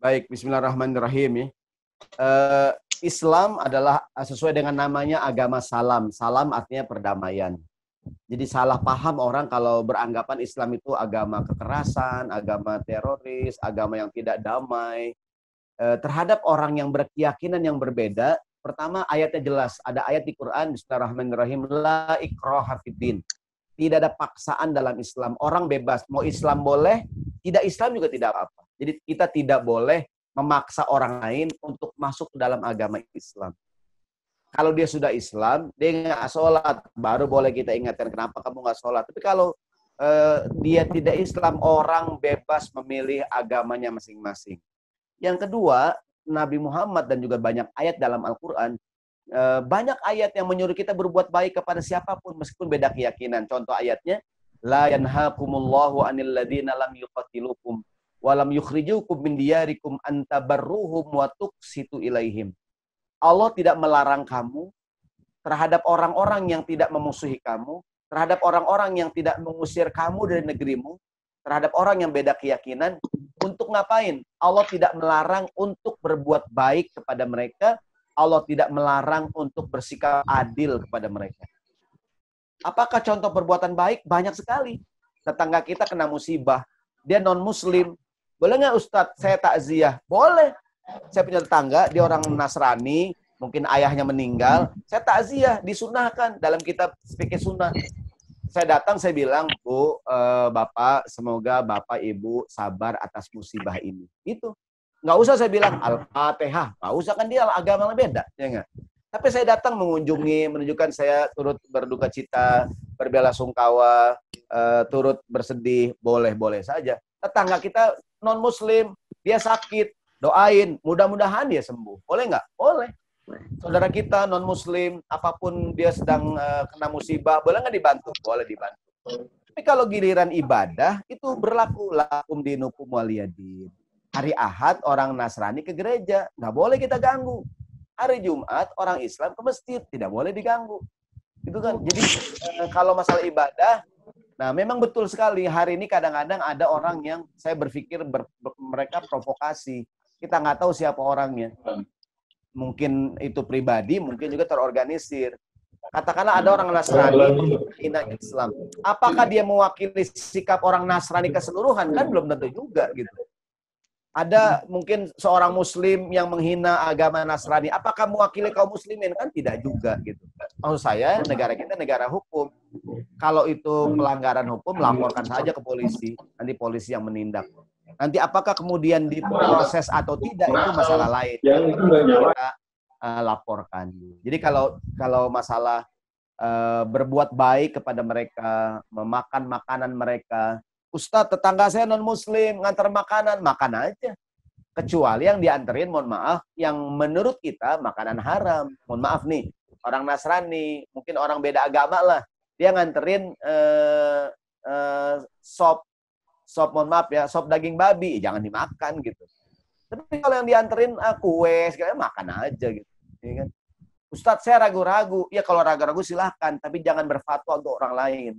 Baik, bismillahirrahmanirrahim ya. Islam adalah sesuai dengan namanya agama salam. Salam artinya perdamaian. Jadi salah paham orang kalau beranggapan Islam itu agama kekerasan, agama teroris, agama yang tidak damai. Terhadap orang yang berkeyakinan yang berbeda, pertama ayatnya jelas. Ada ayat di Quran, Bismillahirrahmanirrahim, la ikraha fiddin. Tidak ada paksaan dalam Islam. Orang bebas. Mau Islam boleh, tidak Islam juga tidak apa-apa. Jadi kita tidak boleh memaksa orang lain untuk masuk ke dalam agama Islam. Kalau dia sudah Islam, dia nggak sholat, baru boleh kita ingatkan kenapa kamu nggak sholat. Tapi kalau dia tidak Islam, orang bebas memilih agamanya masing-masing. Yang kedua, Nabi Muhammad dan juga banyak ayat dalam Al-Quran, banyak ayat yang menyuruh kita berbuat baik kepada siapapun meskipun beda keyakinan. Contoh ayatnya, la yanhaakumullahu 'anil ladzina lam yuqatilukum wa lam yukhrijukum min diyarikum an tabarruhum wa tuqsitu ilaihim. Allah tidak melarang kamu terhadap orang-orang yang tidak memusuhi kamu, terhadap orang-orang yang tidak mengusir kamu dari negerimu, terhadap orang yang beda keyakinan, untuk ngapain? Allah tidak melarang untuk berbuat baik kepada mereka, Allah tidak melarang untuk bersikap adil kepada mereka. Apakah contoh perbuatan baik? Banyak sekali. Tetangga kita kena musibah, dia non-muslim. Boleh nggak Ustadz saya takziah? Boleh. Saya punya tetangga, dia orang Nasrani, mungkin ayahnya meninggal, saya takziah, disunahkan dalam kitab fikih sunnah. Saya datang, saya bilang, Bu, Bapak, semoga Bapak, Ibu sabar atas musibah ini. Itu. Nggak usah saya bilang Al-Fatihah. Nggak usah, kan dia agama beda. Ya nggak? Tapi saya datang mengunjungi, menunjukkan saya turut berduka cita, berbelasungkawa, turut bersedih, boleh-boleh saja. Tetangga kita non-muslim, dia sakit, doain, mudah-mudahan dia sembuh. Boleh nggak? Boleh. Saudara kita non-muslim, apapun dia sedang kena musibah, boleh nggak dibantu? Boleh dibantu. Tapi kalau giliran ibadah, itu berlaku lakum dinukum waliyadin. Hari Ahad, orang Nasrani ke gereja, nggak boleh kita ganggu. Hari Jumat, orang Islam ke masjid, tidak boleh diganggu. Itu kan. Jadi kalau masalah ibadah, nah memang betul sekali. Hari ini kadang-kadang ada orang yang saya berpikir mereka provokasi. Kita nggak tahu siapa orangnya. Mungkin itu pribadi, mungkin juga terorganisir. Katakanlah ada orang Nasrani hina Islam. Apakah dia mewakili sikap orang Nasrani keseluruhan? Kan belum tentu juga gitu. Ada mungkin seorang Muslim yang menghina agama Nasrani. Apakah mewakili kaum Muslimin? Kan tidak juga gitu. Maksud saya negara kita negara hukum. Kalau itu pelanggaran hukum, laporkan saja ke polisi. Nanti polisi yang menindak. Nanti apakah kemudian diproses atau tidak, itu masalah lain. Kita laporkan. Jadi kalau masalah berbuat baik kepada mereka, memakan makanan mereka, Ustadz, tetangga saya non-muslim, ngantar makanan, makan aja. Kecuali yang dianterin, mohon maaf, yang menurut kita makanan haram. Mohon maaf nih, orang Nasrani, mungkin orang beda agama lah, dia nganterin sop, mohon maaf ya, sop daging babi, jangan dimakan gitu. Tapi kalau yang dianterin kue, segala makan aja gitu. Ya kan? Ustadz, saya ragu-ragu. Ya kalau ragu-ragu silahkan, tapi jangan berfatwa untuk orang lain.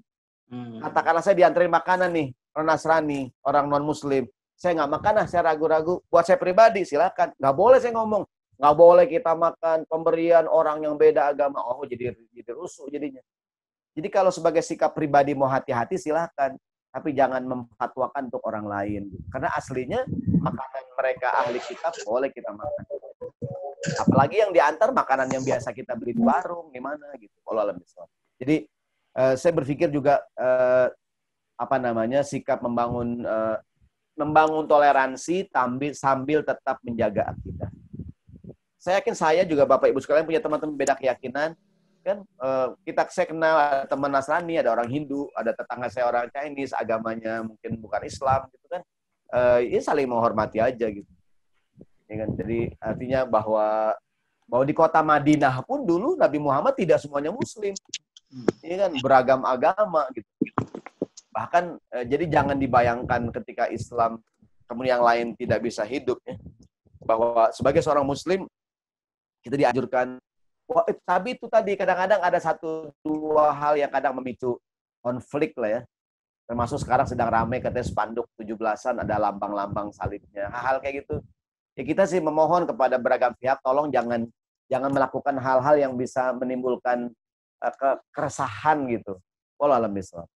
Katakanlah saya dianterin makanan nih, orang Nasrani, orang non-muslim. Saya nggak makan, saya ragu-ragu. Buat saya pribadi, silahkan. Nggak boleh saya ngomong. Nggak boleh kita makan pemberian orang yang beda agama. Oh, jadi rusuh jadinya. Jadi kalau sebagai sikap pribadi mau hati-hati, silahkan. Tapi jangan memfatwakan untuk orang lain. Karena aslinya makanan mereka ahli kitab boleh kita makan. Apalagi yang diantar makanan yang biasa kita beli di warung, di mana gitu. Wallahu a'lam bishawab. Jadi saya berpikir juga sikap membangun toleransi sambil tetap menjaga akidah. Saya yakin saya juga Bapak Ibu sekalian punya teman-teman beda keyakinan, kan? Saya kenal ada teman Nasrani, ada orang Hindu, ada tetangga saya orang Chinese, agamanya mungkin bukan Islam, gitu kan? Ya saling menghormati aja gitu. Ya kan? Jadi artinya bahwa di kota Madinah pun dulu Nabi Muhammad tidak semuanya Muslim. Ini kan beragam agama gitu. Bahkan jadi jangan dibayangkan ketika Islam kemudian yang lain tidak bisa hidup ya. Bahwa sebagai seorang muslim kita dianjurkan. Tapi itu tadi kadang-kadang ada satu dua hal yang kadang memicu konflik lah ya. Termasuk sekarang sedang ramai katanya spanduk 17-an ada lambang-lambang salibnya. Hal-hal kayak gitu Ya kita sih memohon kepada beragam pihak, tolong jangan melakukan hal-hal yang bisa menimbulkan keresahan gitu. Wallahu a'lam bishawab.